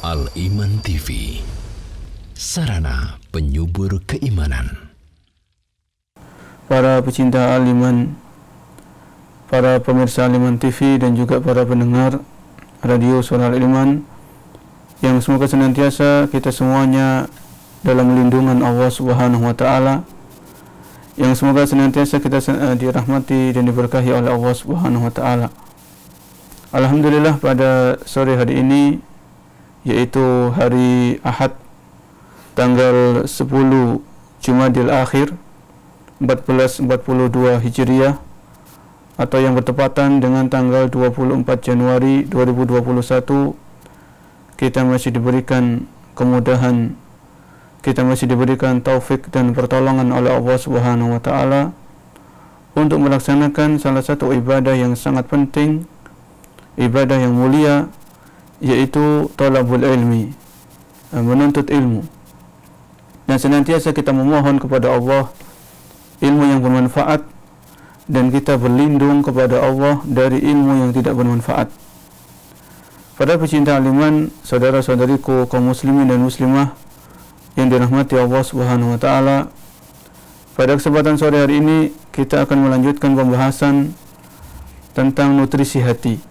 Al-Iman TV, sarana penyubur keimanan. Para pecinta Al-Iman, para pemirsa Al-Iman TV dan juga para pendengar radio Suara Al-Iman, yang semoga senantiasa kita semuanya dalam lindungan Allah Subhanahu wa taala, yang semoga senantiasa kita dirahmati dan diberkahi oleh Allah Subhanahu wa taala. Alhamdulillah, pada sore hari ini, yaitu hari Ahad tanggal 10 Jumadil Akhir 1442 Hijriah, atau yang bertepatan dengan tanggal 24 Januari 2021, kita masih diberikan kemudahan, kita masih diberikan taufik dan pertolongan oleh Allah Subhanahu wa taala untuk melaksanakan salah satu ibadah yang sangat penting, ibadah yang mulia, yaitu thalabul ilmi, menuntut ilmu. Dan senantiasa kita memohon kepada Allah ilmu yang bermanfaat, dan kita berlindung kepada Allah dari ilmu yang tidak bermanfaat. Para pecinta Al-Iman, saudara-saudariku kaum muslimin dan muslimah yang dirahmati Allah Subhanahu wa taala, pada kesempatan sore hari ini kita akan melanjutkan pembahasan tentang nutrisi hati,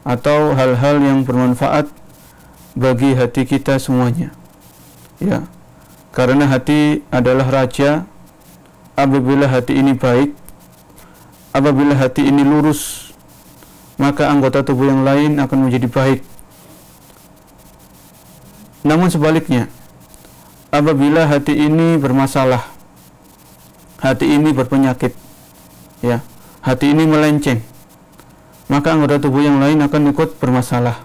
atau hal-hal yang bermanfaat bagi hati kita semuanya. Ya, karena hati adalah raja. Apabila hati ini baik, apabila hati ini lurus, maka anggota tubuh yang lain akan menjadi baik. Namun sebaliknya, apabila hati ini bermasalah, hati ini berpenyakit, ya, hati ini melenceng, maka anggota tubuh yang lain akan ikut bermasalah.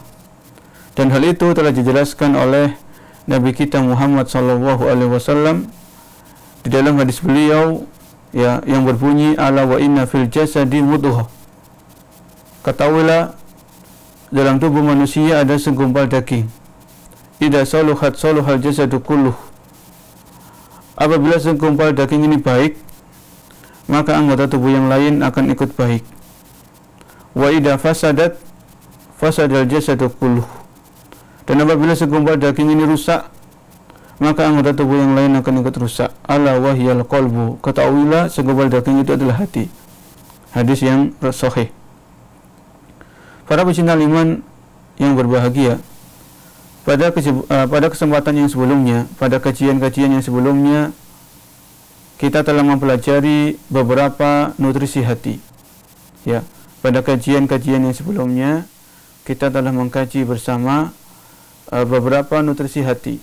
Dan hal itu telah dijelaskan oleh Nabi kita Muhammad SAW di dalam hadis beliau, ya, yang berbunyi, ala wa inna fil jasadi mudghah. Ketahuilah, dalam tubuh manusia ada segumpal daging. Idza saluhat saluhal jasadu kulluh. Apabila segumpal daging ini baik, maka anggota tubuh yang lain akan ikut baik. Wa idza fasadat fasadal jasadu kulluh. Dan apabila segumpal daging ini rusak, maka anggota tubuh yang lain akan ikut rusak. Ala wahyal qalbu. Ketahuilah, segumpal daging itu adalah hati. Hadis yang sahih. Para pecinta Al-Iman yang berbahagia, pada kesempatan yang sebelumnya, pada kajian-kajian yang sebelumnya, kita telah mempelajari beberapa nutrisi hati. Ya, pada kajian-kajian yang sebelumnya, kita telah mengkaji bersama beberapa nutrisi hati.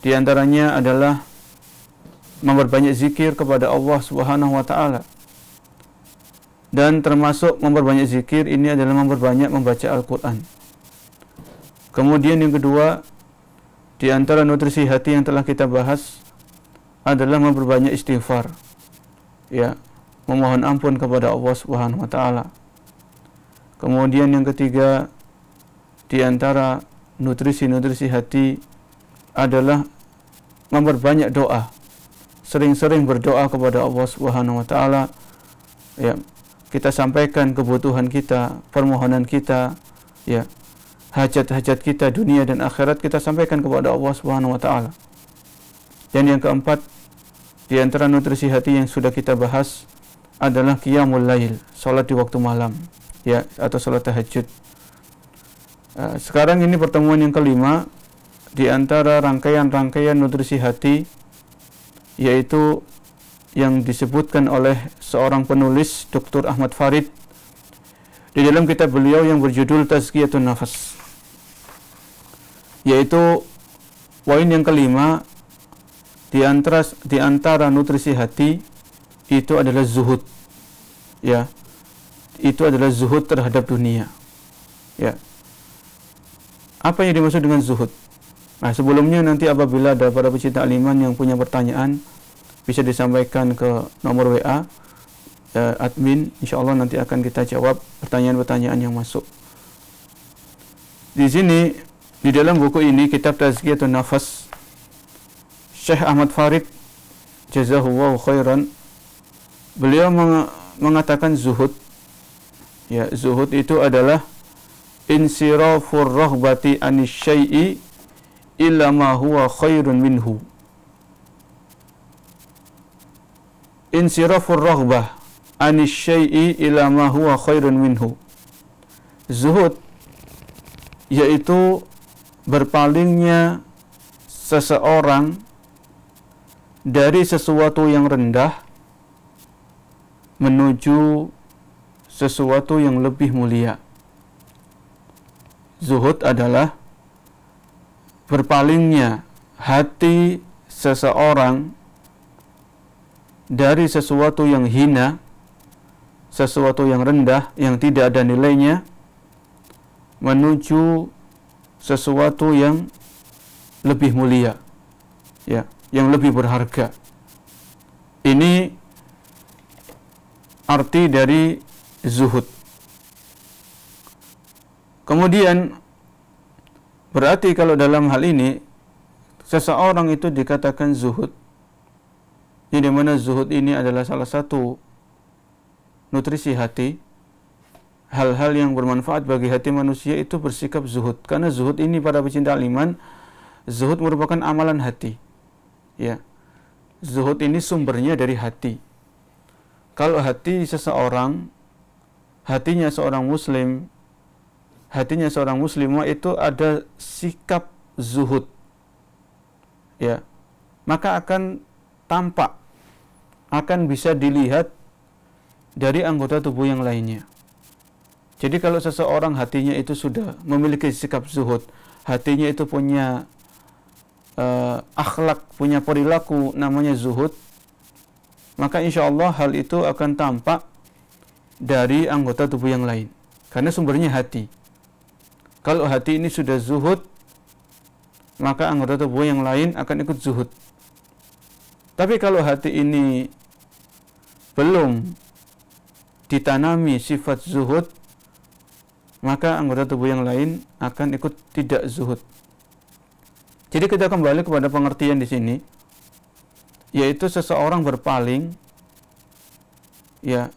Di antaranya adalah memperbanyak zikir kepada Allah Subhanahu wa taala. Dan termasuk memperbanyak zikir ini adalah memperbanyak membaca Al-Qur'an. Kemudian yang kedua, di antara nutrisi hati yang telah kita bahas adalah memperbanyak istighfar. Ya, memohon ampun kepada Allah Subhanahu wa taala. Kemudian yang ketiga, di antara nutrisi-nutrisi hati adalah memperbanyak doa. Sering-sering berdoa kepada Allah Subhanahu wa taala. Ya, kita sampaikan kebutuhan kita, permohonan kita, ya, hajat-hajat kita dunia dan akhirat kita sampaikan kepada Allah Subhanahu wa taala. Dan yang keempat, di antara nutrisi hati yang sudah kita bahas adalah qiyamul lail, salat di waktu malam, ya, atau salat tahajud. Sekarang ini pertemuan yang kelima di antara rangkaian-rangkaian nutrisi hati, yaitu yang disebutkan oleh seorang penulis, Dr. Ahmad Farid, di dalam kitab beliau yang berjudul Tazkiyatun Nafas, yaitu poin yang kelima di antara nutrisi hati itu adalah zuhud. Ya, itu adalah zuhud terhadap dunia. Ya. Apa yang dimaksud dengan zuhud? Nah, sebelumnya nanti apabila ada para pecinta Al-Iman yang punya pertanyaan, bisa disampaikan ke nomor WA admin. InsyaAllah nanti akan kita jawab pertanyaan-pertanyaan yang masuk. Di sini, di dalam buku ini, kitab Tazkiyatun Nafas, Syekh Ahmad Farid jazahullahu khairan, beliau mengatakan zuhud. Ya, zuhud itu adalah insirafur raghbati anis syai'i illa ma huwa khairun minhu. Insirafur raghbah anis syai'i illa ma huwa khairun minhu. Zuhud yaitu berpalingnya seseorang dari sesuatu yang rendah menuju sesuatu yang lebih mulia. Zuhud adalah berpalingnya hati seseorang dari sesuatu yang hina, sesuatu yang rendah, yang tidak ada nilainya, menuju sesuatu yang lebih mulia, ya, yang lebih berharga. Ini arti dari zuhud. Kemudian berarti kalau dalam hal ini seseorang itu dikatakan zuhud, di mana zuhud ini adalah salah satu nutrisi hati, hal-hal yang bermanfaat bagi hati manusia itu bersikap zuhud. Karena zuhud ini, para pecinta iman, zuhud merupakan amalan hati. Ya, zuhud ini sumbernya dari hati. Kalau hati seseorang, hatinya seorang muslim, hatinya seorang muslimah itu ada sikap zuhud, ya, maka akan tampak, akan bisa dilihat dari anggota tubuh yang lainnya. Jadi kalau seseorang hatinya itu sudah memiliki sikap zuhud, hatinya itu punya akhlak, punya perilaku namanya zuhud, maka insya Allah hal itu akan tampak dari anggota tubuh yang lain. Karena sumbernya hati. Kalau hati ini sudah zuhud, maka anggota tubuh yang lain akan ikut zuhud. Tapi kalau hati ini belum ditanami sifat zuhud, maka anggota tubuh yang lain akan ikut tidak zuhud. Jadi kita kembali kepada pengertian di sini, yaitu seseorang berpaling, ya,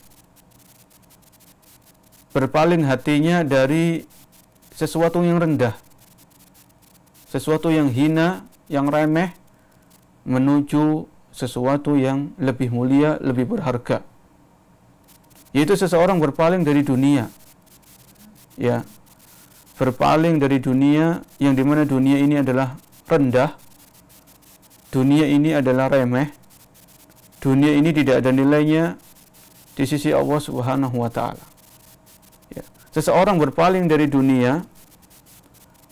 berpaling hatinya dari sesuatu yang rendah, sesuatu yang hina, yang remeh, menuju sesuatu yang lebih mulia, lebih berharga. Yaitu seseorang berpaling dari dunia, ya, berpaling dari dunia, yang dimana dunia ini adalah rendah, dunia ini adalah remeh, dunia ini tidak ada nilainya di sisi Allah Subhanahu wa Ta'ala. Ya. Seseorang berpaling dari dunia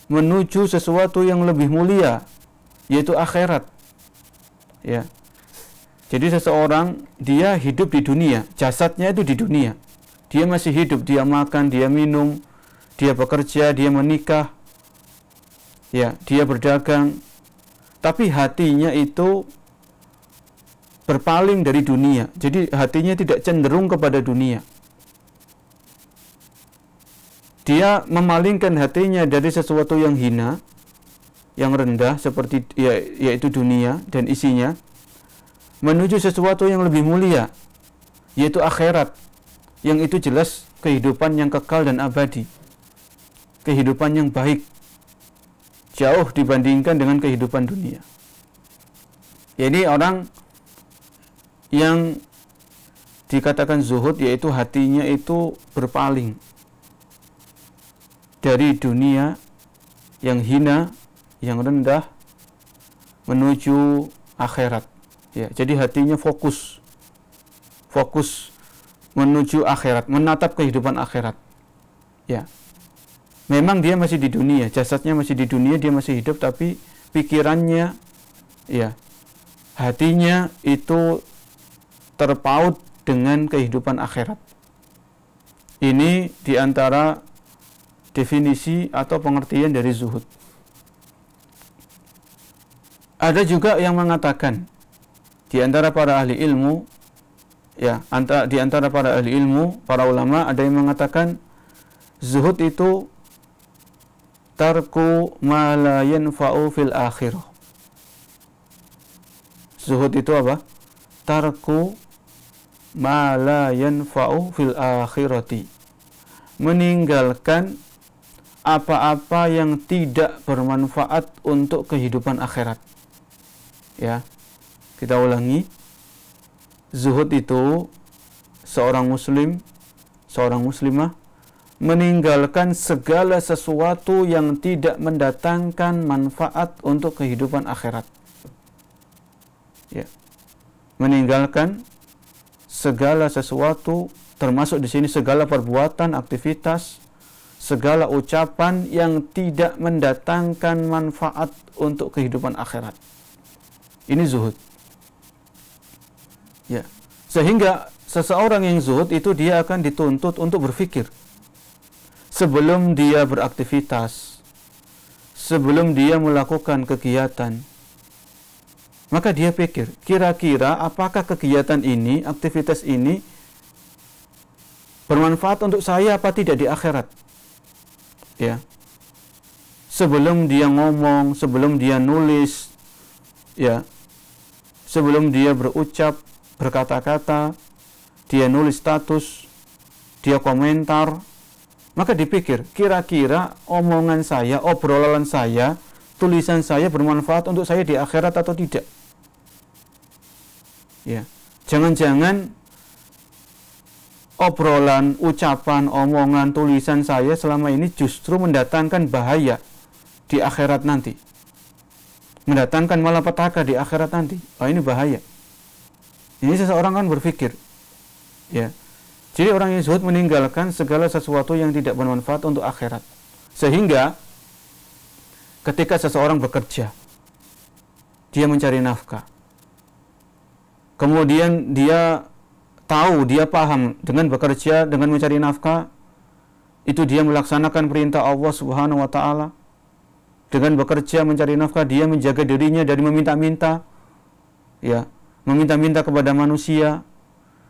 menuju sesuatu yang lebih mulia, yaitu akhirat. Ya. Jadi seseorang, dia hidup di dunia, jasadnya itu di dunia, dia masih hidup, dia makan, dia minum, dia bekerja, dia menikah, ya, dia berdagang, tapi hatinya itu berpaling dari dunia. Jadi hatinya tidak cenderung kepada dunia. Dia memalingkan hatinya dari sesuatu yang hina, yang rendah, seperti yaitu dunia dan isinya, menuju sesuatu yang lebih mulia, yaitu akhirat, yang itu jelas kehidupan yang kekal dan abadi, kehidupan yang baik, jauh dibandingkan dengan kehidupan dunia. Jadi orang yang dikatakan zuhud, yaitu hatinya itu berpaling dari dunia yang hina, yang rendah, menuju akhirat. Ya, jadi hatinya fokus menuju akhirat, menatap kehidupan akhirat. Ya. Memang dia masih di dunia, jasadnya masih di dunia, dia masih hidup, tapi pikirannya, ya, hatinya itu terpaut dengan kehidupan akhirat. Ini diantara definisi atau pengertian dari zuhud. Ada juga yang mengatakan di antara para ahli ilmu, ya, di antara para ahli ilmu, para ulama, ada yang mengatakan zuhud itu tarku ma la yanfa'u fil akhirah. Zuhud itu apa? Tarku ma la yanfa'u fil akhirati. Meninggalkan apa-apa yang tidak bermanfaat untuk kehidupan akhirat. Ya, kita ulangi. Zuhud itu seorang muslim, seorang muslimah meninggalkan segala sesuatu yang tidak mendatangkan manfaat untuk kehidupan akhirat. Ya. Meninggalkan segala sesuatu, termasuk di sini segala perbuatan, aktivitas, segala ucapan yang tidak mendatangkan manfaat untuk kehidupan akhirat. Ini zuhud. Ya. Sehingga seseorang yang zuhud itu dia akan dituntut untuk berpikir sebelum dia beraktivitas, sebelum dia melakukan kegiatan. Maka dia pikir, kira-kira apakah kegiatan ini, aktivitas ini bermanfaat untuk saya apa tidak di akhirat? Ya. Sebelum dia ngomong, sebelum dia nulis, ya. Sebelum dia berucap, berkata-kata, dia nulis status, dia komentar, maka dipikir, kira-kira omongan saya, obrolan saya, tulisan saya bermanfaat untuk saya di akhirat atau tidak? Ya, jangan-jangan obrolan, ucapan, omongan, tulisan saya selama ini justru mendatangkan bahaya di akhirat nanti. Mendatangkan malapetaka di akhirat nanti. Oh, ini bahaya. Ini seseorang kan berpikir. Ya. Jadi orang yang zuhud meninggalkan segala sesuatu yang tidak bermanfaat untuk akhirat. Sehingga ketika seseorang bekerja, dia mencari nafkah. Kemudian dia tahu, dia paham dengan bekerja, dengan mencari nafkah, itu dia melaksanakan perintah Allah Subhanahu wa Ta'ala. Dengan bekerja mencari nafkah, dia menjaga dirinya dari meminta-minta, ya, meminta-minta kepada manusia.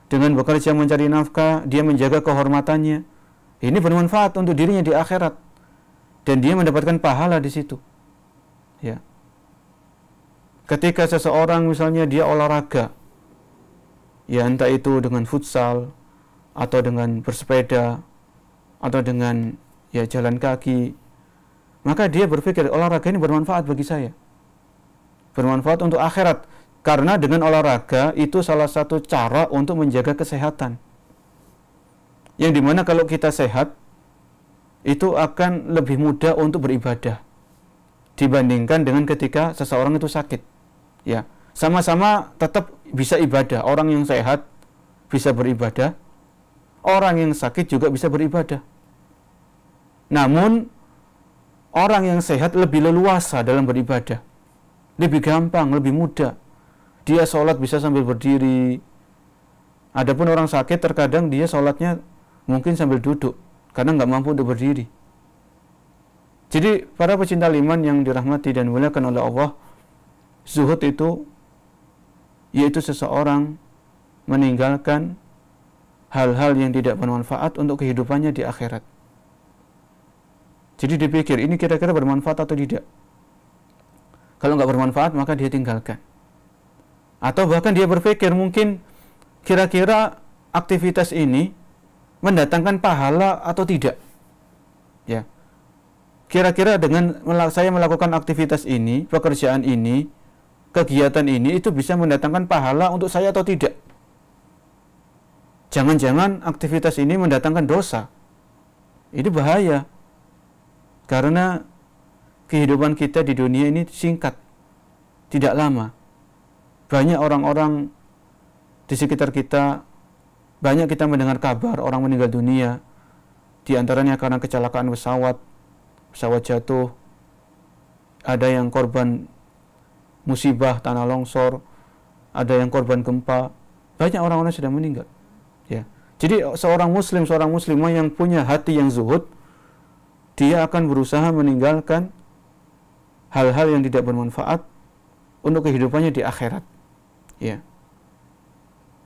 Dengan bekerja mencari nafkah, dia menjaga kehormatannya. Ini bermanfaat untuk dirinya di akhirat, dan dia mendapatkan pahala di situ. Ya. Ketika seseorang misalnya dia olahraga, ya entah itu dengan futsal, atau dengan bersepeda, atau dengan ya jalan kaki, maka dia berpikir olahraga ini bermanfaat bagi saya, bermanfaat untuk akhirat, karena dengan olahraga itu salah satu cara untuk menjaga kesehatan, yang dimana kalau kita sehat itu akan lebih mudah untuk beribadah dibandingkan dengan ketika seseorang itu sakit. Ya, sama-sama tetap bisa ibadah. Orang yang sehat bisa beribadah, orang yang sakit juga bisa beribadah. Namun orang yang sehat lebih leluasa dalam beribadah, lebih gampang, lebih mudah. Dia sholat bisa sambil berdiri. Adapun orang sakit terkadang dia sholatnya mungkin sambil duduk karena nggak mampu untuk berdiri. Jadi para pecinta iman yang dirahmati dan dimuliakan oleh Allah, zuhud itu yaitu seseorang meninggalkan hal-hal yang tidak bermanfaat untuk kehidupannya di akhirat. Jadi dipikir, ini kira-kira bermanfaat atau tidak? Kalau nggak bermanfaat, maka dia tinggalkan. Atau bahkan dia berpikir, mungkin kira-kira aktivitas ini mendatangkan pahala atau tidak? Ya. Kira-kira dengan saya melakukan aktivitas ini, pekerjaan ini, kegiatan ini itu bisa mendatangkan pahala untuk saya atau tidak? Jangan-jangan aktivitas ini mendatangkan dosa. Ini bahaya. Karena kehidupan kita di dunia ini singkat, tidak lama. Banyak orang-orang di sekitar kita, banyak kita mendengar kabar orang meninggal dunia, di antaranya karena kecelakaan pesawat jatuh, ada yang korban musibah tanah longsor, ada yang korban gempa, banyak orang-orang sudah meninggal. Ya. Jadi seorang muslim, seorang muslimah yang punya hati yang zuhud, dia akan berusaha meninggalkan hal-hal yang tidak bermanfaat untuk kehidupannya di akhirat. Ya.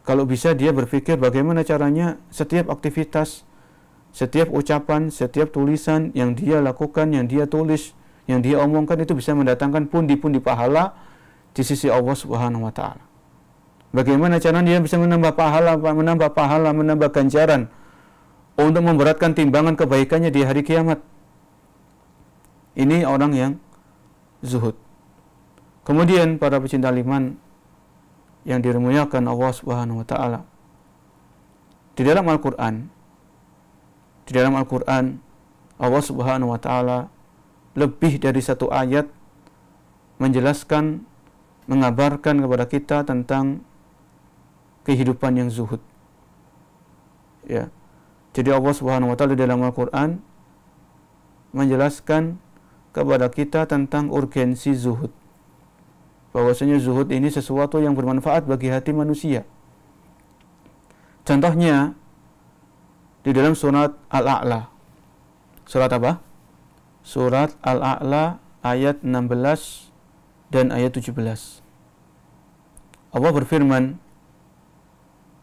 Kalau bisa dia berpikir bagaimana caranya setiap aktivitas, setiap ucapan, setiap tulisan yang dia lakukan, yang dia tulis, yang dia omongkan itu bisa mendatangkan pundi-pundi pahala di sisi Allah Subhanahu wa Ta'ala. Bagaimana caranya dia bisa menambah pahala, menambah ganjaran untuk memberatkan timbangan kebaikannya di hari kiamat. Ini orang yang zuhud. Kemudian para pecinta liman yang dimuliakan Allah Subhanahu wa taala. Di dalam Al-Qur'an Allah Subhanahu wa taala lebih dari satu ayat menjelaskan, mengabarkan kepada kita tentang kehidupan yang zuhud. Ya. Jadi Allah Subhanahu wa taala di dalam Al-Qur'an menjelaskan kepada kita tentang urgensi zuhud. Bahwasanya zuhud ini sesuatu yang bermanfaat bagi hati manusia. Contohnya di dalam surat Al-A'la. Surat apa? Surat Al-A'la ayat 16 dan ayat 17. Allah berfirman,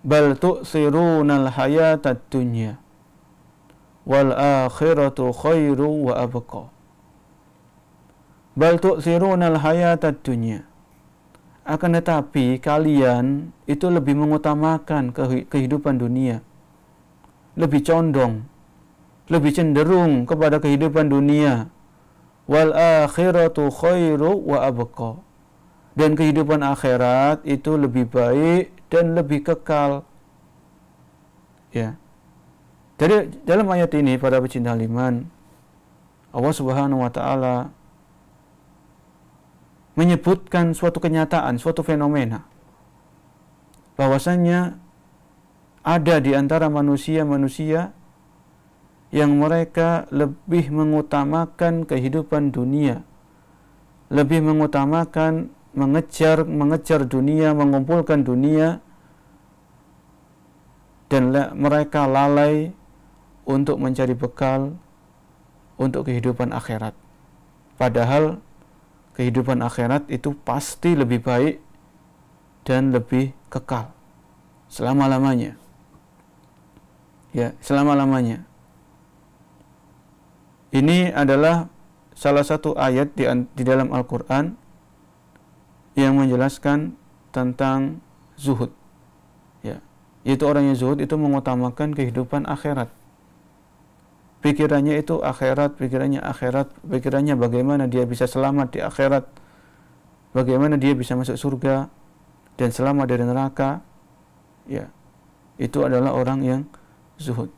"Bal tu'thirunal hayatad dunya wal akhiratu khairu wa abqa." Bal tu'thirunal hayatad dunya. Akan tetapi kalian itu lebih mengutamakan kehidupan dunia, lebih condong, lebih cenderung kepada kehidupan dunia. Wal akhiratu khairu wa abqa. Dan kehidupan akhirat itu lebih baik dan lebih kekal. Ya. Jadi dalam ayat ini para pecinta liman, Allah Subhanahu wa taala menyebutkan suatu kenyataan, suatu fenomena, bahwasanya ada di antara manusia-manusia yang mereka lebih mengutamakan kehidupan dunia, lebih mengutamakan mengejar dunia, mengumpulkan dunia, dan mereka lalai untuk mencari bekal untuk kehidupan akhirat. Padahal kehidupan akhirat itu pasti lebih baik dan lebih kekal selama-lamanya. Ya, selama-lamanya. Ini adalah salah satu ayat di dalam Al-Qur'an yang menjelaskan tentang zuhud. Ya, yaitu orang yang zuhud itu mengutamakan kehidupan akhirat. Pikirannya itu akhirat, pikirannya bagaimana dia bisa selamat di akhirat, bagaimana dia bisa masuk surga dan selamat dari neraka. Ya, itu adalah orang yang zuhud.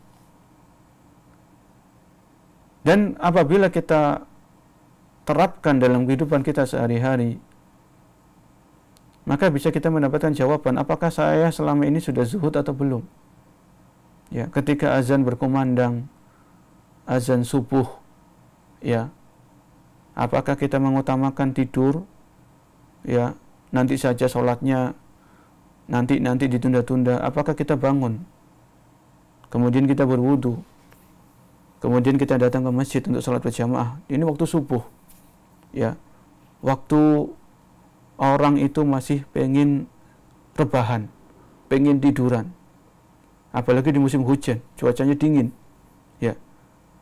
Dan apabila kita terapkan dalam kehidupan kita sehari-hari, maka bisa kita mendapatkan jawaban apakah saya selama ini sudah zuhud atau belum. Ya, ketika azan berkumandang, azan subuh, ya, apakah kita mengutamakan tidur, ya, nanti saja sholatnya, nanti ditunda-tunda, apakah kita bangun, kemudian kita berwudu, kemudian kita datang ke masjid untuk sholat berjamaah, ini waktu subuh, ya, waktu orang itu masih pengen rebahan, pengen tiduran, apalagi di musim hujan, cuacanya dingin, ya.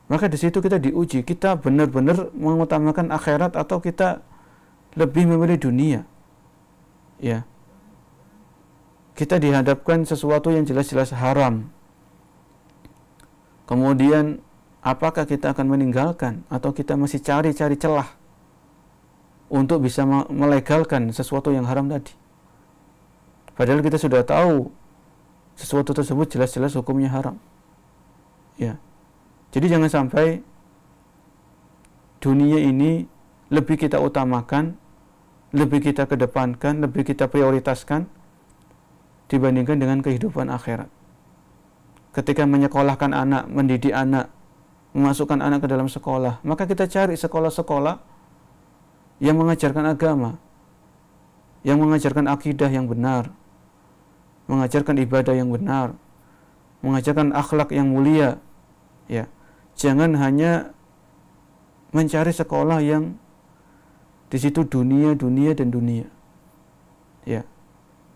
Maka di situ kita diuji, kita benar-benar mengutamakan akhirat atau kita lebih memilih dunia. Ya. Kita dihadapkan sesuatu yang jelas-jelas haram. Kemudian apakah kita akan meninggalkan atau kita masih cari-cari celah untuk bisa melegalkan sesuatu yang haram tadi. Padahal kita sudah tahu sesuatu tersebut jelas-jelas hukumnya haram. Ya. Jadi jangan sampai dunia ini lebih kita utamakan, lebih kita kedepankan, lebih kita prioritaskan dibandingkan dengan kehidupan akhirat. Ketika menyekolahkan anak, mendidik anak, memasukkan anak ke dalam sekolah, maka kita cari sekolah-sekolah yang mengajarkan agama, yang mengajarkan akidah yang benar, mengajarkan ibadah yang benar, mengajarkan akhlak yang mulia. Ya. Jangan hanya mencari sekolah yang di situ dunia dan dunia. Ya.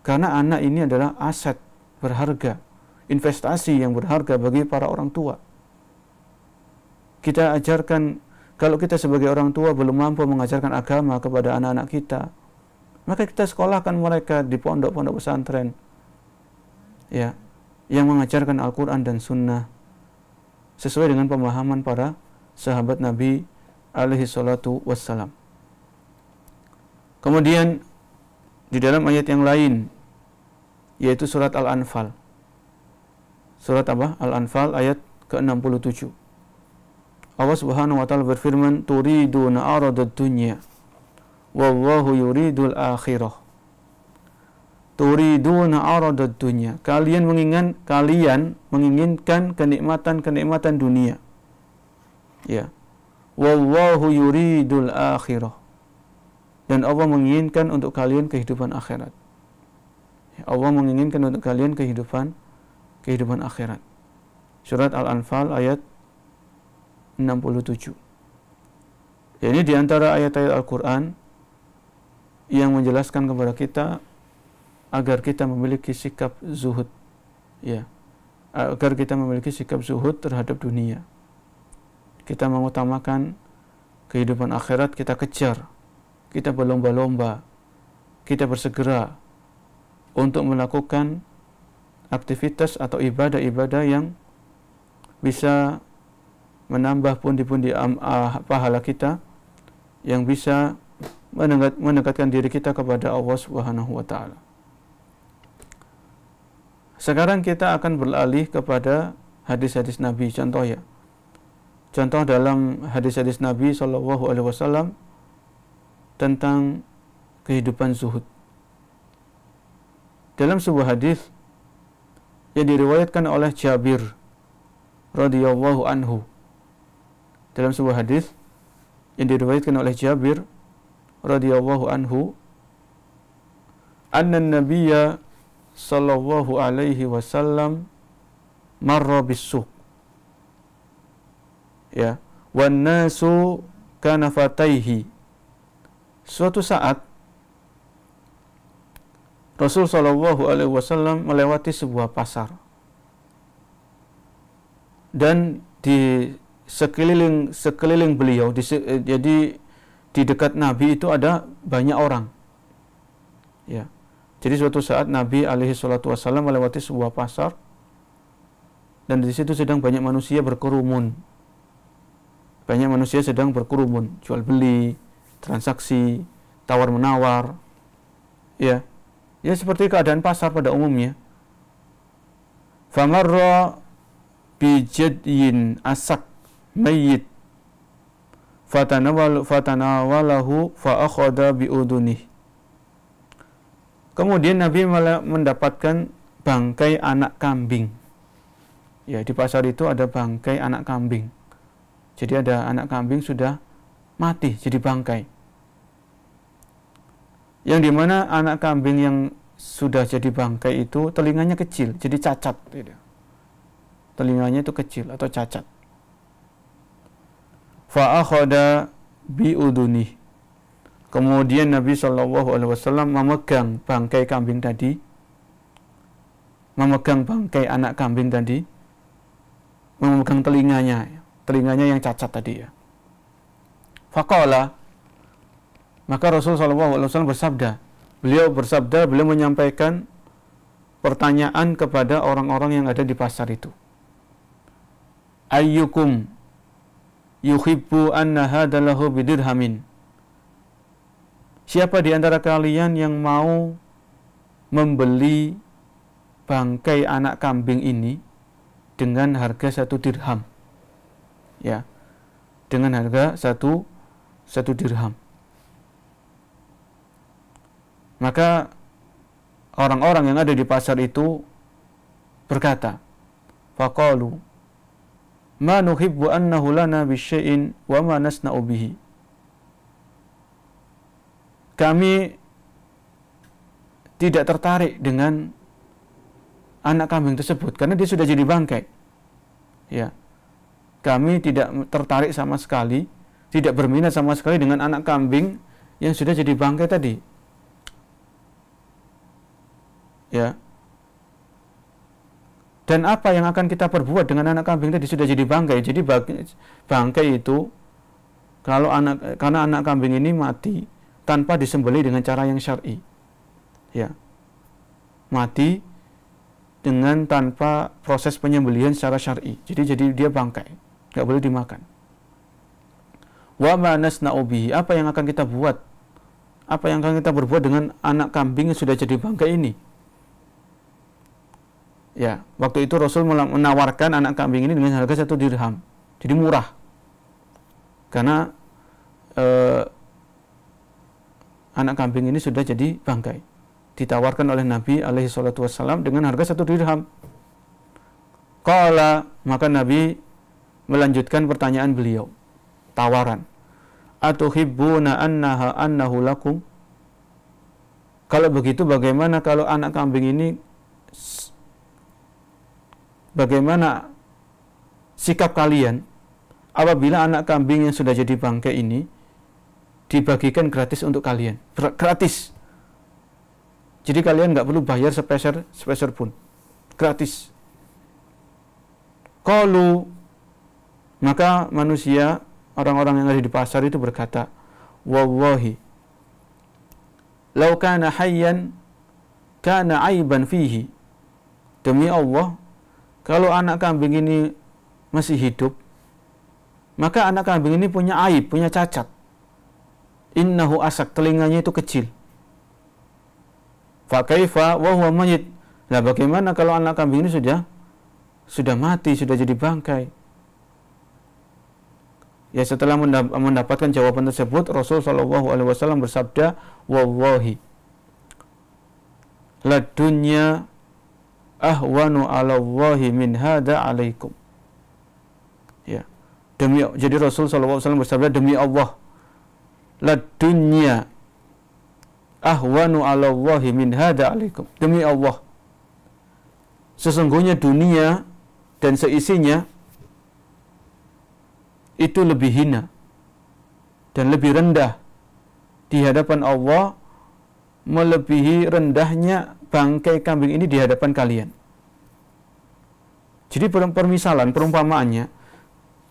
Karena anak ini adalah aset berharga, investasi yang berharga bagi para orang tua. Kita ajarkan, kalau kita sebagai orang tua belum mampu mengajarkan agama kepada anak-anak kita, maka kita sekolahkan mereka di pondok-pondok pesantren, ya, yang mengajarkan Al-Quran dan Sunnah sesuai dengan pemahaman para sahabat Nabi alaihi salatu wassalam. Kemudian di dalam ayat yang lain, yaitu surat Al-Anfal. Surat apa? Al-Anfal ayat ke-67. Allah Subhanahu wa taala berfirman, "Turiduna aradad dunya wallahu yuridul akhirah." Turiduna aradad dunya. Kalian menginginkan kenikmatan-kenikmatan dunia. Ya. Wallahu yuridul akhirah. Dan Allah menginginkan untuk kalian kehidupan akhirat. Allah menginginkan untuk kalian kehidupan akhirat. Surat Al-Anfal ayat 67. Ini di antara ayat-ayat Al-Quran yang menjelaskan kepada kita agar kita memiliki sikap zuhud, ya, agar kita memiliki sikap zuhud terhadap dunia. Kita mengutamakan kehidupan akhirat, kita kejar, kita berlomba-lomba, kita bersegera untuk melakukan aktivitas atau ibadah-ibadah yang bisa menambah pundi-pundi pahala kita, yang bisa mendekatkan diri kita kepada Allah Subhanahu wa taala. Sekarang kita akan beralih kepada hadis-hadis Nabi. Contoh dalam hadis-hadis Nabi sallallahu alaihi wasallam tentang kehidupan zuhud. Dalam sebuah hadis yang diriwayatkan oleh Jabir radhiyallahu anhu. Dalam sebuah hadis yang diriwayatkan oleh Jabir radhiyallahu anhu, anna an-nabiyya sallallahu alaihi wasallam marra bis-suq. Ya, wan nasu kanafataihi. Suatu saat Rasul sallallahu alaihi wasallam melewati sebuah pasar, dan di sekeliling beliau, jadi di dekat Nabi itu ada banyak orang. Ya. Jadi suatu saat Nabi alaihi salatu wasallam melewati sebuah pasar, dan di situ sedang banyak manusia berkerumun. Banyak manusia sedang berkerumun, jual beli, transaksi, tawar menawar. Ya. Ya, seperti keadaan pasar pada umumnya. Famarra bijadyin asak mayyit fatanawalahu fa akhadha biudunih. Kemudian Nabi mendapatkan bangkai anak kambing. Ya, di pasar itu ada bangkai anak kambing. Jadi ada anak kambing sudah mati jadi bangkai. Yang dimana anak kambing yang sudah jadi bangkai itu telinganya kecil, jadi cacat. Telinganya itu kecil atau cacat. Fa akhadha biudunih. Kemudian Nabi SAW memegang bangkai kambing tadi, memegang bangkai anak kambing tadi, memegang telinganya yang cacat tadi, ya. Faqala, maka Rasul SAW bersabda, beliau menyampaikan pertanyaan kepada orang-orang yang ada di pasar itu. Ayyukum yuhibbu anna hadalahu bidirhamin. Siapa di antara kalian yang mau membeli bangkai anak kambing ini dengan harga 1 dirham? Ya, dengan harga satu dirham. Maka orang-orang yang ada di pasar itu berkata, faqalu ma nuhibbu annahu lana bisyai'in wa ma nasna'u bihi. Kami tidak tertarik dengan anak kambing tersebut karena dia sudah jadi bangkai. Ya. Kami tidak tertarik sama sekali, tidak berminat sama sekali dengan anak kambing yang sudah jadi bangkai tadi. Ya. Dan apa yang akan kita perbuat dengan anak kambing tadi sudah jadi bangkai? Jadi bangkai itu karena anak kambing ini mati tanpa disembelih dengan cara yang syar'i. Ya. Mati dengan tanpa proses penyembelihan secara syar'i. Jadi dia bangkai, enggak boleh dimakan. Wa ma nasna'u bihi, apa yang akan kita buat? Apa yang akan kita berbuat dengan anak kambing yang sudah jadi bangkai ini? Ya, waktu itu Rasul menawarkan anak kambing ini dengan harga 1 dirham. Jadi murah. Karena anak kambing ini sudah jadi bangkai. Ditawarkan oleh Nabi alaihi salatu wassalam dengan harga 1 dirham. Qala, maka Nabi melanjutkan pertanyaan beliau. Tawaran. Atuhibbuna annahu lakum? Kalau begitu bagaimana kalau anak kambing ini, bagaimana sikap kalian apabila anak kambing yang sudah jadi bangkai ini dibagikan gratis untuk kalian? Gratis. Jadi kalian nggak perlu bayar sepeser pun. Gratis. Qalu, maka manusia, orang-orang yang ada di pasar itu berkata, wallahi law kana hayyan kana aiban fihi. Demi Allah, kalau anak kambing ini masih hidup, maka anak kambing ini punya aib, punya cacat. Innahu asak, telinganya itu kecil. Fa kaifa wa huwa mayyit. Nah, bagaimana kalau anak kambing ini sudah mati, sudah jadi bangkai? Ya, setelah mendapatkan jawaban tersebut, Rasul sallallahu alaihi wasallam bersabda, wallahi la dunya ahwanu 'ala Allahi min hada 'alaikum. Ya. Jadi Rasul sallallahu alaihi wasallam bersabda, demi Allah, la dunya ahwanu 'ala Allahi min hada 'alaikum. Demi Allah, sesungguhnya dunia dan seisinya itu lebih hina dan lebih rendah di hadapan Allah, melebihi rendahnya bangkai kambing ini di hadapan kalian. Jadi permisalan, perumpamaannya,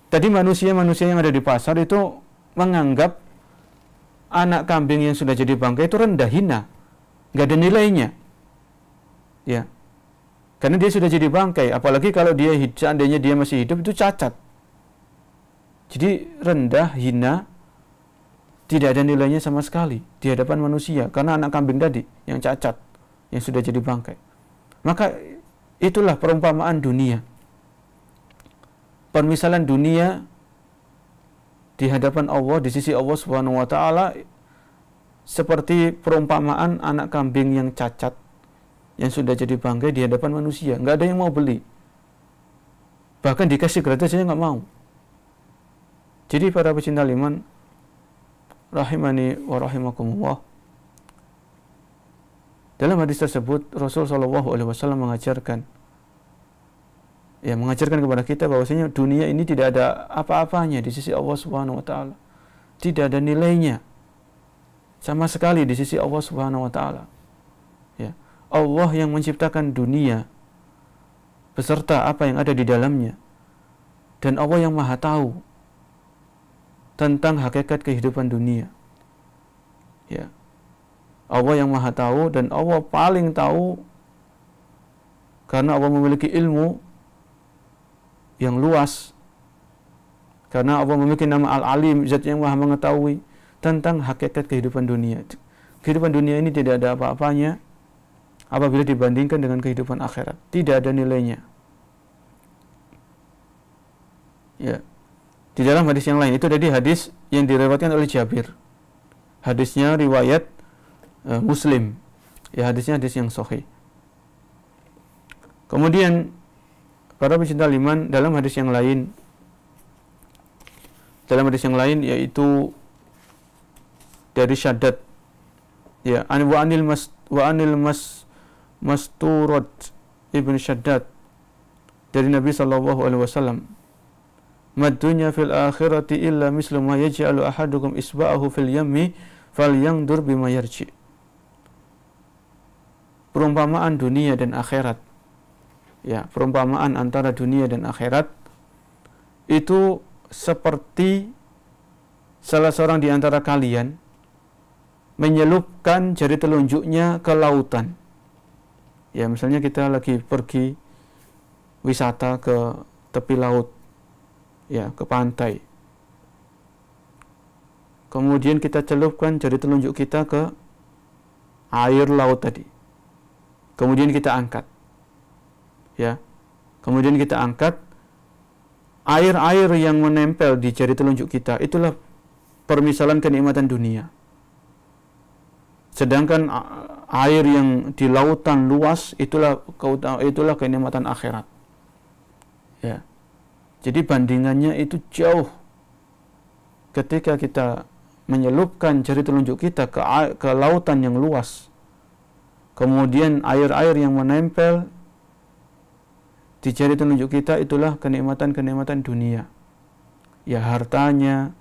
tadi manusia-manusia yang ada di pasar itu menganggap anak kambing yang sudah jadi bangkai itu rendah, hina, nggak ada nilainya. Ya, karena dia sudah jadi bangkai, apalagi kalau dia seandainya dia masih hidup, itu cacat. Jadi rendah, hina, tidak ada nilainya sama sekali di hadapan manusia, karena anak kambing tadi yang cacat, yang sudah jadi bangkai. Maka itulah perumpamaan dunia. Permisalan dunia di hadapan Allah, di sisi Allah Subhanahu wa taala, seperti perumpamaan anak kambing yang cacat yang sudah jadi bangkai di hadapan manusia. Nggak ada yang mau beli. Bahkan dikasih gratis saja nggak mau. Jadi para pecinta liman rahimani wa rahimakumullah, dalam hadis tersebut Rasul sallallahu alaihi wasallam mengajarkan kepada kita bahwasanya dunia ini tidak ada apa-apanya di sisi Allah Subhanahu wa taala. Tidak ada nilainya sama sekali di sisi Allah Subhanahu wa taala. Ya. Allah yang menciptakan dunia beserta apa yang ada di dalamnya, dan Allah yang Maha tahu tentang hakikat kehidupan dunia. Ya. Allah yang Maha tahu, dan Allah paling tahu karena Allah memiliki ilmu yang luas, karena Allah memiliki nama Al-Alim, zat yang Maha mengetahui tentang hakikat kehidupan dunia. Kehidupan dunia ini tidak ada apa-apanya apabila dibandingkan dengan kehidupan akhirat. Tidak ada nilainya. Ya. Di dalam hadis yang lain, itu tadi hadis yang diriwayatkan oleh Jabir. Hadisnya riwayat Muslim. Ya, hadisnya hadis yang sahih. Kemudian para pecinta liman, dalam hadis yang lain, yaitu dari Syaddad, ya, wa anil Masturad ibn Syaddad, dari Nabi sallallahu alaihi wasallam, "Mad-dunya fil akhirati illa mislu ma yaj'alu ahadukum isba'ahu fil yammi falyandur bima yarji." Perumpamaan dunia dan akhirat. Ya, perumpamaan antara dunia dan akhirat itu seperti salah seorang di antara kalian menyelupkan jari telunjuknya ke lautan. Ya, misalnya kita lagi pergi wisata ke tepi laut, ya, ke pantai. kemudian kita celupkan jari telunjuk kita ke air laut tadi, kemudian kita angkat, ya, kemudian kita angkat, air-air yang menempel di jari telunjuk kita itulah permisalan kenikmatan dunia. Sedangkan air yang di lautan luas itulah kenikmatan akhirat. Ya. Jadi bandingannya itu jauh. Ketika kita menyelupkan jari telunjuk kita ke lautan yang luas, kemudian air-air yang menempel di jari telunjuk kita itulah kenikmatan-kenikmatan dunia. Ya, hartanya,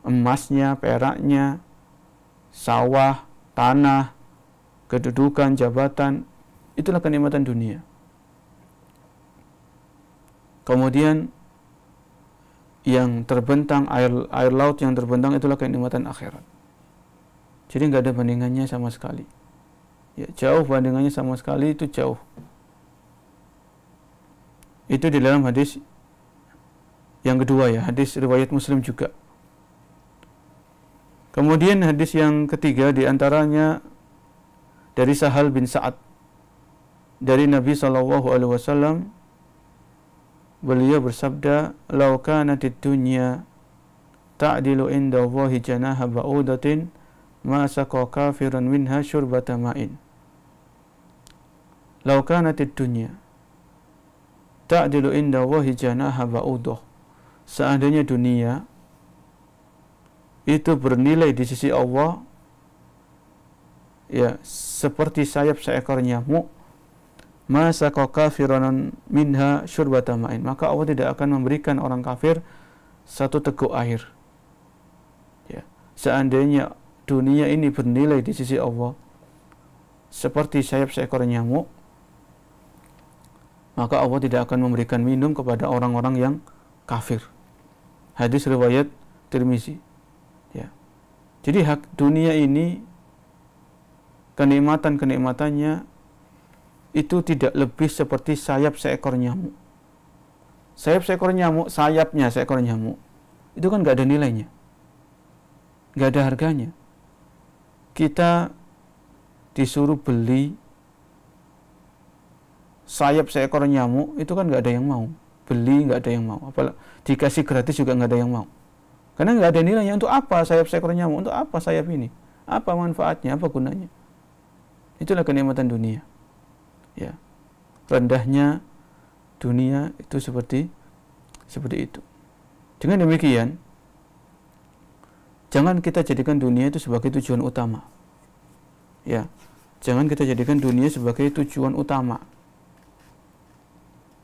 emasnya, peraknya, sawah, tanah, kedudukan, jabatan, itulah kenikmatan dunia. Kemudian yang terbentang, air laut yang terbentang itulah kenikmatan akhirat. Jadi nggak ada bandingannya sama sekali. Ya, jauh bandingannya sama sekali, itu jauh. Itu di dalam hadis yang kedua, ya, hadis riwayat Muslim juga. Kemudian hadis yang ketiga diantaranya dari Sahal bin Sa'ad dari Nabi SAW, beliau bersabda, "Lau kanatid dunya ta'dilu inda Allahi janaha ba'udatin ma saqa kafiran minha syurbata ma'in." Lau kanatid dunya ta'dilu inda Allahi janaha ba'udah. Seandainya dunia itu bernilai di sisi Allah, ya, seperti sayap seekor nyamuk, masa kafiran minha syurbata ma'in, maka Allah tidak akan memberikan orang kafir satu teguk air. Ya, seandainya dunia ini bernilai di sisi Allah seperti sayap seekor nyamuk, maka Allah tidak akan memberikan minum kepada orang-orang yang kafir. Hadis riwayat Tirmizi. Ya. Jadi hak dunia ini, kenikmatan-kenikmatannya itu tidak lebih seperti sayap seekor nyamuk. Sayap seekor nyamuk, sayapnya seekor nyamuk, itu kan nggak ada nilainya, nggak ada harganya. Kita disuruh beli sayap seekor nyamuk, itu kan nggak ada yang mau. Beli nggak ada yang mau. Apalagi dikasih gratis juga nggak ada yang mau. Karena nggak ada nilainya. Untuk apa sayap seekor nyamuk? Untuk apa sayap ini? Apa manfaatnya? Apa gunanya? Itulah kenikmatan dunia. Ya, rendahnya dunia itu seperti itu. Dengan demikian, jangan kita jadikan dunia itu sebagai tujuan utama. Ya, jangan kita jadikan dunia sebagai tujuan utama.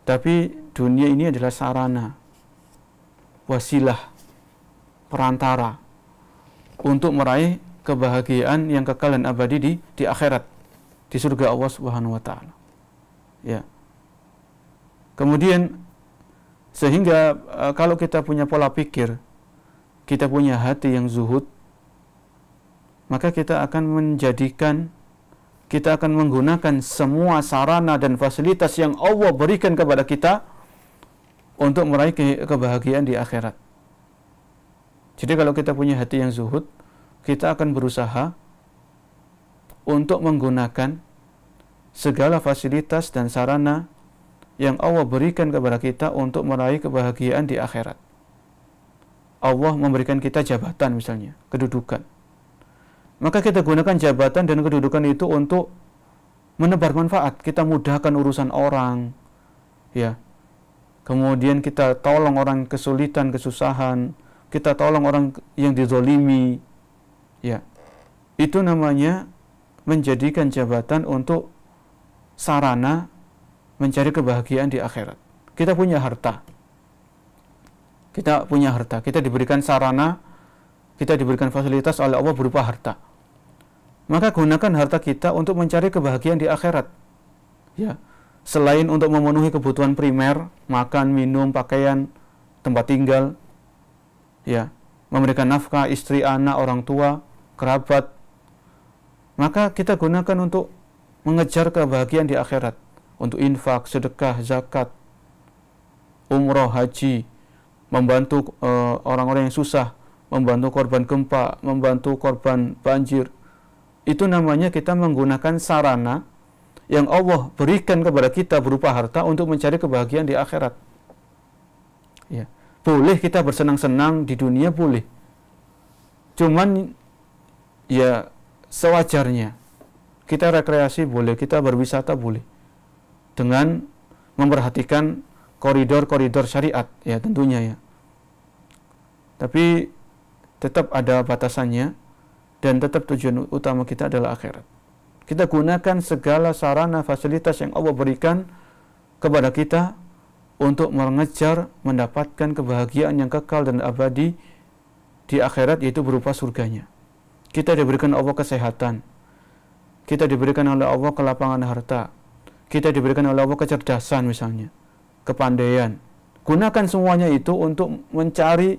Tapi dunia ini adalah sarana, wasilah, perantara untuk meraih kebahagiaan yang kekal dan abadi di akhirat, di surga Allah Subhanahu wa taala. Ya. Kemudian sehingga kalau kita punya pola pikir, kita punya hati yang zuhud, maka kita akan menggunakan semua sarana dan fasilitas yang Allah berikan kepada kita untuk meraih kebahagiaan di akhirat. Jadi kalau kita punya hati yang zuhud, kita akan berusaha untuk menggunakan segala fasilitas dan sarana yang Allah berikan kepada kita untuk meraih kebahagiaan di akhirat. Allah memberikan kita jabatan misalnya, kedudukan. Maka kita gunakan jabatan dan kedudukan itu untuk menebar manfaat. Kita mudahkan urusan orang, ya. Kemudian kita tolong orang kesulitan, kesusahan, kita tolong orang yang dizolimi, ya. Itu namanya menjadikan jabatan untuk sarana mencari kebahagiaan di akhirat. Kita punya harta, kita diberikan sarana, kita diberikan fasilitas oleh Allah berupa harta. Maka gunakan harta kita untuk mencari kebahagiaan di akhirat. Ya, selain untuk memenuhi kebutuhan primer, makan, minum, pakaian, tempat tinggal, ya, memberikan nafkah istri, anak, orang tua, kerabat, maka kita gunakan untuk mengejar kebahagiaan di akhirat, untuk infak, sedekah, zakat, umroh, haji, membantu orang-orang yang susah, membantu korban gempa, membantu korban banjir. Itu namanya kita menggunakan sarana yang Allah berikan kepada kita berupa harta untuk mencari kebahagiaan di akhirat. Ya. Boleh kita bersenang-senang di dunia, boleh. Cuman ya sewajarnya. Kita rekreasi boleh, kita berwisata boleh. Dengan memperhatikan koridor-koridor syariat, ya tentunya ya. Tapi tetap ada batasannya dan tetap tujuan utama kita adalah akhirat. Kita gunakan segala sarana fasilitas yang Allah berikan kepada kita untuk mengejar mendapatkan kebahagiaan yang kekal dan abadi di akhirat, yaitu berupa surganya. Kita diberikan Allah kesehatan, kita diberikan oleh Allah kelapangan harta, kita diberikan oleh Allah kecerdasan misalnya, kepandaian. Gunakan semuanya itu untuk mencari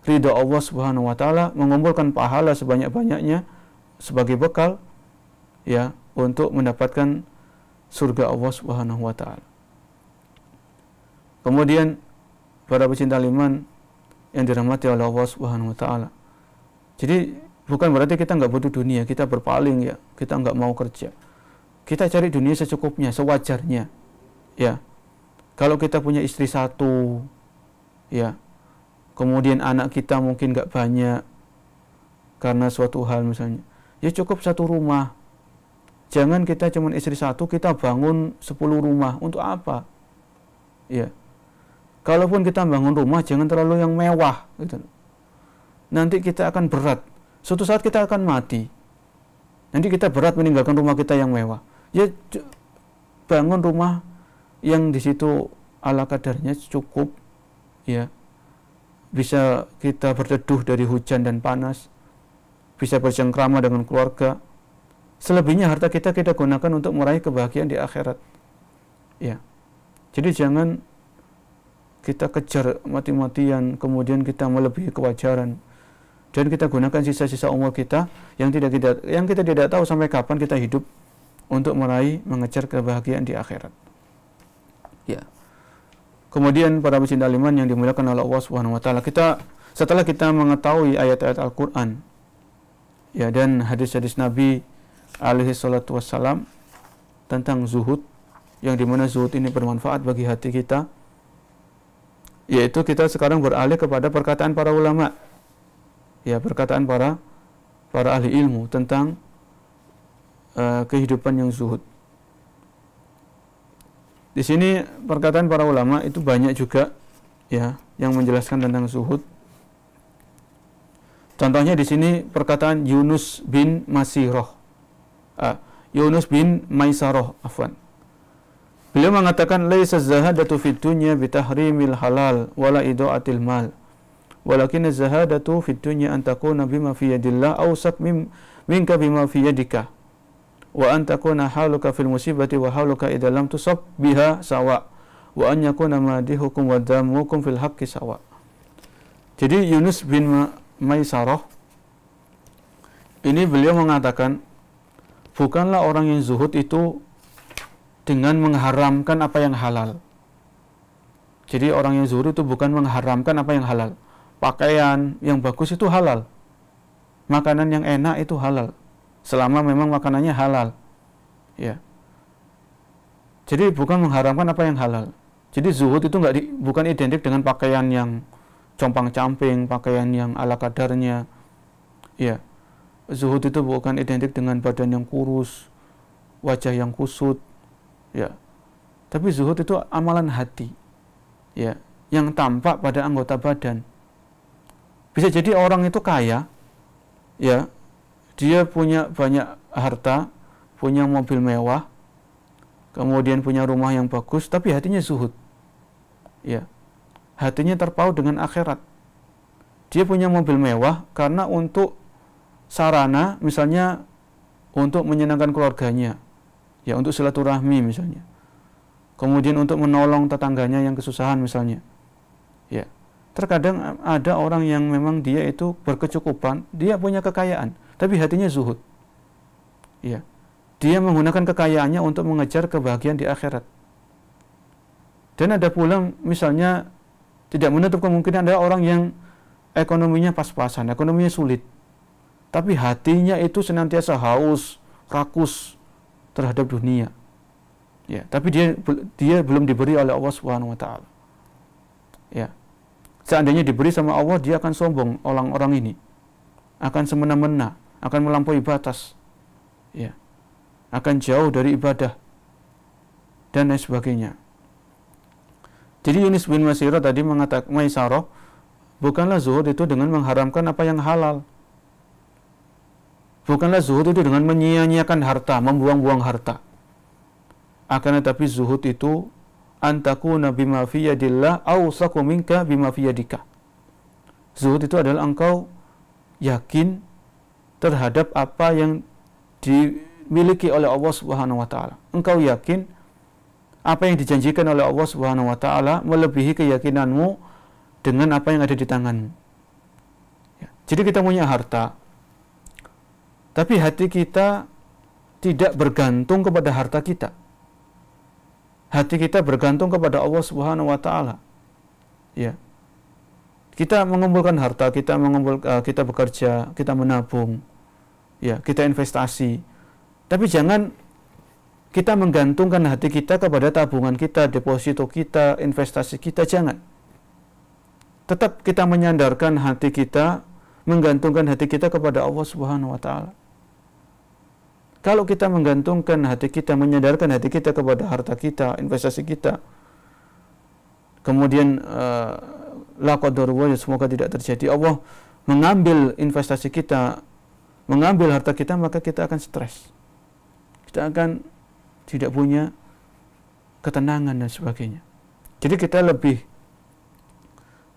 ridha Allah Subhanahu wa taala, mengumpulkan pahala sebanyak-banyaknya sebagai bekal ya untuk mendapatkan surga Allah Subhanahu wa taala. Kemudian para pecinta iman yang dirahmati oleh Allah Subhanahu wa taala. Jadi bukan berarti kita nggak butuh dunia, kita berpaling ya, kita nggak mau kerja. Kita cari dunia secukupnya, sewajarnya. Ya. Kalau kita punya istri satu, ya. Kemudian anak kita mungkin nggak banyak karena suatu hal misalnya. Ya cukup satu rumah. Jangan kita cuma istri satu, kita bangun 10 rumah. Untuk apa? Ya. Kalaupun kita bangun rumah, jangan terlalu yang mewah. Gitu. Nanti kita akan berat. Suatu saat kita akan mati. Nanti kita berat meninggalkan rumah kita yang mewah. Ya bangun rumah yang di situ ala kadarnya cukup. Ya. Bisa kita berteduh dari hujan dan panas. Bisa bercengkrama dengan keluarga. Selebihnya harta kita gunakan untuk meraih kebahagiaan di akhirat. Ya. Jadi jangan kita kejar mati-matian, kemudian kita melebihi kewajaran. Dan kita gunakan sisa-sisa umur kita yang kita tidak tahu sampai kapan kita hidup untuk meraih, mengejar kebahagiaan di akhirat. Ya. Kemudian para pecinta iman yang dimuliakan oleh Allah Subhanahu wa taala, setelah kita mengetahui ayat-ayat Al-Qur'an ya dan hadis-hadis Nabi alaihi salatu wassalam tentang zuhud, yang dimana zuhud ini bermanfaat bagi hati kita, yaitu kita sekarang beralih kepada perkataan para ulama. Ya, perkataan para ahli ilmu tentang kehidupan yang zuhud. Di sini perkataan para ulama itu banyak juga ya yang menjelaskan tentang zuhud. Contohnya di sini perkataan Yunus bin Maisarah, afwan. Beliau mengatakan laisa zahadatu fid dunya bitahrimil halal wala idaatil mal. Walakin az-zahadatu fid dunya an takuna bima fi yadillah awsaq minka bima fi yadika. Wa an takuna haluka fil musibati wa haluka idza lam tusab biha sawa. Wa an yakuna madihukum wa damukum fil haqqi sawa. Jadi Yunus bin Maisarah ini beliau mengatakan bukanlah orang yang zuhud itu dengan mengharamkan apa yang halal. Jadi orang yang zuhud itu bukan mengharamkan apa yang halal. Pakaian yang bagus itu halal. Makanan yang enak itu halal. Selama memang makanannya halal. Ya. Jadi bukan mengharamkan apa yang halal. Jadi zuhud itu bukan identik dengan pakaian yang compang-camping, pakaian yang ala kadarnya. Ya. Zuhud itu bukan identik dengan badan yang kurus, wajah yang kusut. Ya. Tapi zuhud itu amalan hati. Ya, yang tampak pada anggota badan. Bisa jadi orang itu kaya, ya, dia punya banyak harta, punya mobil mewah, kemudian punya rumah yang bagus, tapi hatinya zuhud. Ya, hatinya terpaut dengan akhirat. Dia punya mobil mewah karena untuk sarana, misalnya untuk menyenangkan keluarganya, ya, untuk silaturahmi misalnya. Kemudian untuk menolong tetangganya yang kesusahan misalnya. Ya. Terkadang ada orang yang memang dia itu berkecukupan, dia punya kekayaan, tapi hatinya zuhud. Ya. Dia menggunakan kekayaannya untuk mengejar kebahagiaan di akhirat. Dan ada pula misalnya tidak menutup kemungkinan ada orang yang ekonominya pas-pasan, ekonominya sulit, tapi hatinya itu senantiasa haus, rakus terhadap dunia. Ya, tapi dia belum diberi oleh Allah Subhanahu wa taala. Ya. Seandainya diberi sama Allah, dia akan sombong, orang-orang ini. Akan semena-mena, akan melampaui batas. Ya. Akan jauh dari ibadah dan lain sebagainya. Jadi Yunus bin Maisarah tadi mengatakan, Maisarah, bukanlah zuhud itu dengan mengharamkan apa yang halal. Bukanlah zuhud itu dengan menyia-nyiakan harta, membuang-buang harta. Akan tetapi zuhud itu antakuna bima fi yadillah awsaqu minka bima fi yadika. Zuhud itu adalah engkau yakin terhadap apa yang dimiliki oleh Allah Subhanahu wa taala. Engkau yakin apa yang dijanjikan oleh Allah Subhanahu wa taala melebihi keyakinanmu dengan apa yang ada di tanganmu. Ya. Jadi kita punya harta, tapi hati kita tidak bergantung kepada harta kita. Hati kita bergantung kepada Allah Subhanahu wa taala. Ya. Kita mengumpulkan harta, kita bekerja, kita menabung. Ya, kita investasi. Tapi jangan kita menggantungkan hati kita kepada tabungan kita, deposito kita, investasi kita, jangan. Tetap kita menyandarkan hati kita, menggantungkan hati kita kepada Allah Subhanahu wa taala. Kalau kita menggantungkan hati kita, menyadarkan hati kita kepada harta kita, investasi kita, kemudian la qadarullah, semoga tidak terjadi, Allah mengambil investasi kita, mengambil harta kita, maka kita akan stres. Kita akan tidak punya ketenangan dan sebagainya. Jadi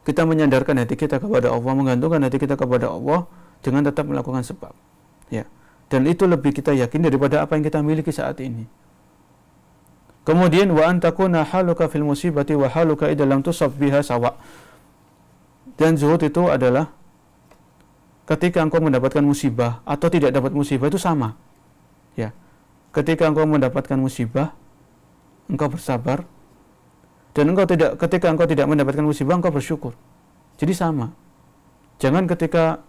kita menyadarkan hati kita kepada Allah, menggantungkan hati kita kepada Allah dengan tetap melakukan sebab. Ya. Dan itu lebih kita yakin daripada apa yang kita miliki saat ini. Kemudian wa antakuna haluka fil musibati wa haluka idza lam tusab biha sawa. Dan zuhud itu adalah ketika engkau mendapatkan musibah atau tidak dapat musibah itu sama. Ya. Ketika engkau mendapatkan musibah, engkau bersabar, dan ketika engkau tidak mendapatkan musibah, engkau bersyukur. Jadi sama. Jangan ketika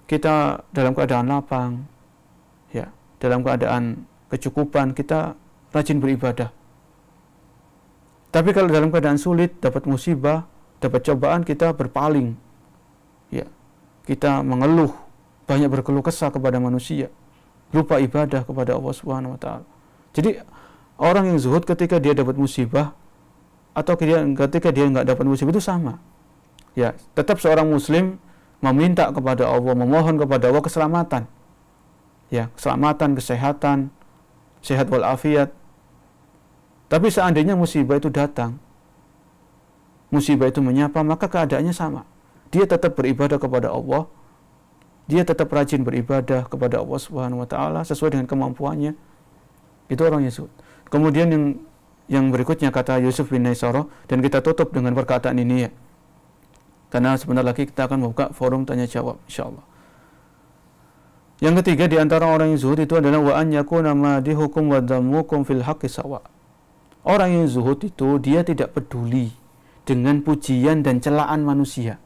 kita dalam keadaan lapang, ya, dalam keadaan kecukupan, kita rajin beribadah. Tapi kalau dalam keadaan sulit, dapat musibah, dapat cobaan, kita berpaling. Ya, kita mengeluh, banyak berkeluh kesah kepada manusia, lupa ibadah kepada Allah Subhanahu wa taala. Jadi orang yang zuhud ketika dia dapat musibah atau ketika dia nggak dapat musibah itu sama. Ya, tetap seorang muslim meminta kepada Allah, memohon kepada Allah keselamatan. Ya, keselamatan, kesehatan, sehat walafiat. Tapi seandainya musibah itu datang, musibah itu menyapa, maka keadaannya sama. Dia tetap beribadah kepada Allah, dia tetap rajin beribadah kepada Allah Subhanahu wa taala sesuai dengan kemampuannya. Itu orang yang zuhud. Kemudian yang berikutnya kata Yusuf bin Maisarah, dan kita tutup dengan perkataan ini ya. Karena sebentar lagi kita akan membuka forum tanya jawab insyaallah. Yang ketiga di antara orang yang zuhud itu adalah wa an yakuna madihukum wa dhammukum fil haqqi sawa. Orang yang zuhud itu dia tidak peduli dengan pujian dan celaan manusia.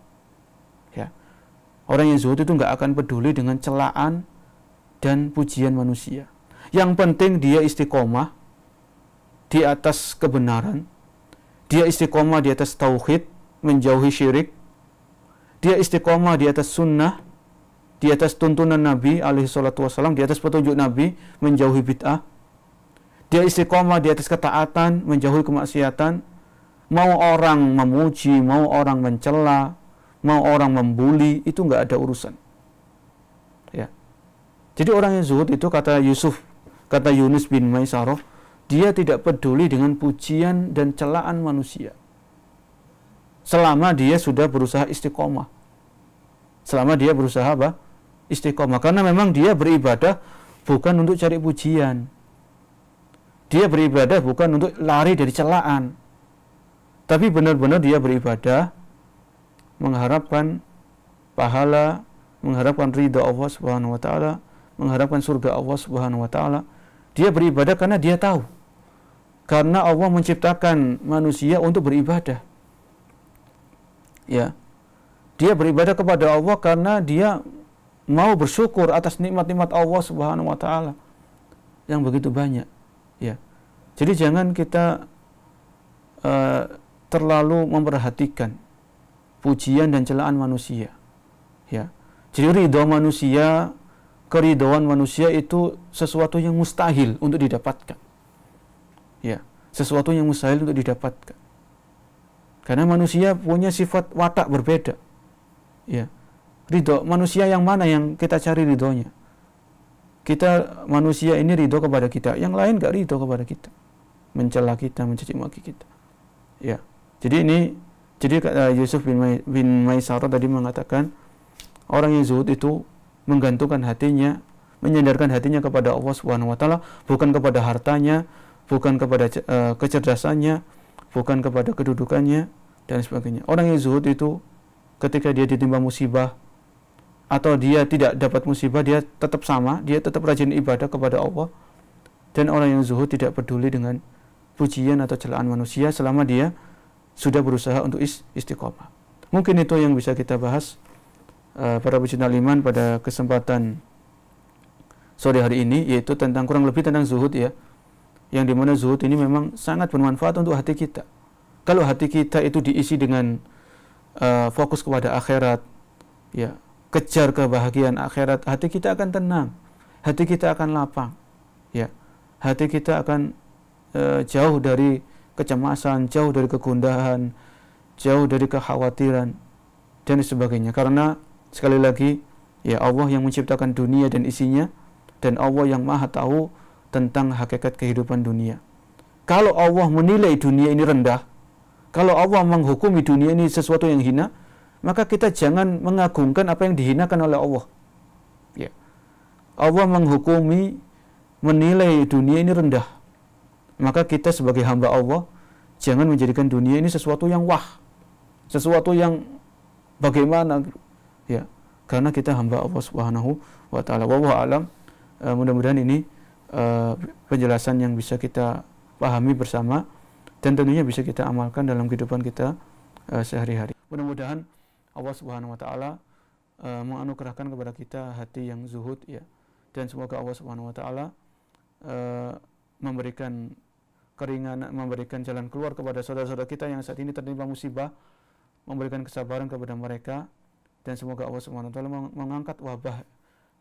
Ya. Orang yang zuhud itu enggak akan peduli dengan celaan dan pujian manusia. Yang penting dia istiqomah di atas kebenaran. Dia istiqomah di atas tauhid, menjauhi syirik. Dia istiqomah di atas sunnah, di atas tuntunan Nabi alaihi salatu wasallam, di atas petunjuk Nabi, menjauhi bid'ah. Dia istiqomah di atas ketaatan, menjauhi kemaksiatan. Mau orang memuji, mau orang mencela, mau orang membuli, itu enggak ada urusan. Ya. Jadi orang yang zuhud itu kata Yunus bin Maisarah, dia tidak peduli dengan pujian dan celaan manusia. Selama dia sudah berusaha istiqomah. Selama dia berusaha apa? Istiqomah. Karena memang dia beribadah bukan untuk cari pujian. Dia beribadah bukan untuk lari dari celaan. Tapi benar-benar dia beribadah mengharapkan pahala, mengharapkan ridha Allah Subhanahu wa taala, mengharapkan surga Allah Subhanahu wa taala. Dia beribadah karena dia tahu. Karena Allah menciptakan manusia untuk beribadah. Ya. Dia beribadah kepada Allah karena dia mau bersyukur atas nikmat-nikmat Allah Subhanahu wa taala yang begitu banyak, ya. Jadi jangan kita terlalu memperhatikan pujian dan celaan manusia, ya. Jadi ridho manusia, keridhaan manusia itu sesuatu yang mustahil untuk didapatkan, ya, sesuatu yang mustahil untuk didapatkan, karena manusia punya sifat watak berbeda, ya. Ridho manusia yang mana yang kita cari ridhonya? Kita manusia ini ridho kepada kita, yang lain gak ridho kepada kita, mencela kita, mencaci maki kita, ya. Jadi Yusuf bin Maisarah tadi mengatakan orang yang zuhud itu menggantungkan hatinya, menyandarkan hatinya kepada Allah Subhanahu wa taala, bukan kepada hartanya, bukan kepada kecerdasannya, bukan kepada kedudukannya dan sebagainya. Orang yang zuhud itu ketika dia ditimpa musibah atau dia tidak dapat musibah, dia tetap sama, dia tetap rajin ibadah kepada Allah. Dan orang yang zuhud tidak peduli dengan pujian atau celaan manusia selama dia sudah berusaha untuk istiqomah. Mungkin itu yang bisa kita bahas para pecinta iman pada kesempatan sore hari ini, yaitu tentang kurang lebih tentang zuhud, ya. Yang dimana zuhud ini memang sangat bermanfaat untuk hati kita. Kalau hati kita itu diisi dengan fokus kepada akhirat, ya, kejar kebahagiaan akhirat, hati kita akan tenang, hati kita akan lapang, ya, hati kita akan jauh dari kecemasan, jauh dari kegundahan, jauh dari kekhawatiran dan sebagainya. Karena sekali lagi, ya, Allah yang menciptakan dunia dan isinya, dan Allah yang maha tahu tentang hakikat kehidupan dunia. Kalau Allah menilai dunia ini rendah, kalau Allah menghukumi dunia ini sesuatu yang hina, maka kita jangan mengagungkan apa yang dihinakan oleh Allah, ya. Allah menghukumi, menilai dunia ini rendah, maka kita sebagai hamba Allah jangan menjadikan dunia ini sesuatu yang wah, sesuatu yang bagaimana, ya, karena kita hamba Allah Subhanahu wa taala. Wallahu a'lam. Mudah-mudahan ini penjelasan yang bisa kita pahami bersama dan tentunya bisa kita amalkan dalam kehidupan kita sehari-hari. Mudah-mudahan Allah Subhanahu wa taala menganugerahkan kepada kita hati yang zuhud, ya, dan semoga Allah Subhanahu wa taala memberikan keringanan, memberikan jalan keluar kepada saudara-saudara kita yang saat ini tertimpa musibah, memberikan kesabaran kepada mereka, dan semoga Allah Subhanahu wa taala mengangkat wabah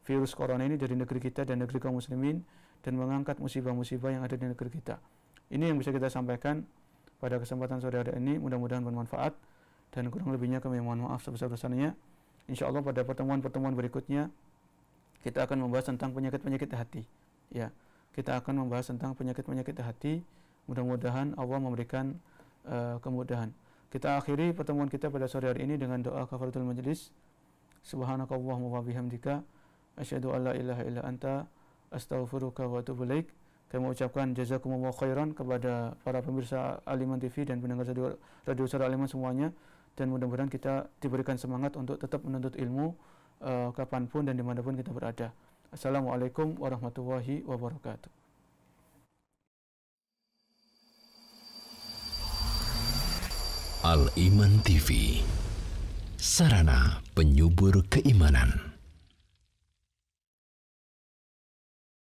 virus corona ini dari negeri kita dan negeri kaum muslimin, dan mengangkat musibah-musibah yang ada di negeri kita. Ini yang bisa kita sampaikan pada kesempatan sore hari ini. Mudah-mudahan bermanfaat, dan kurang lebihnya kami mohon maaf sebesar-besarnya. Insyaallah pada pertemuan-pertemuan berikutnya kita akan membahas tentang penyakit-penyakit hati, ya. Kita akan membahas tentang penyakit-penyakit hati. Mudah-mudahan Allah memberikan kemudahan. Kita akhiri pertemuan kita pada sore hari ini dengan doa kafaratul majlis. Subhanakallahumma wa bihamdika asyhadu an la ilaha illa anta astaghfiruka wa atubu ilaik. Kami mengucapkan jazakumullahu khairan kepada para pemirsa Al-Iman TV dan pendengar radio Suara Al-Iman semuanya, dan mudah-mudahan kita diberikan semangat untuk tetap menuntut ilmu kapanpun dan dimanapun kita berada. Assalamualaikum warahmatullahi wabarakatuh. Al-Iman TV, sarana penyubur keimanan.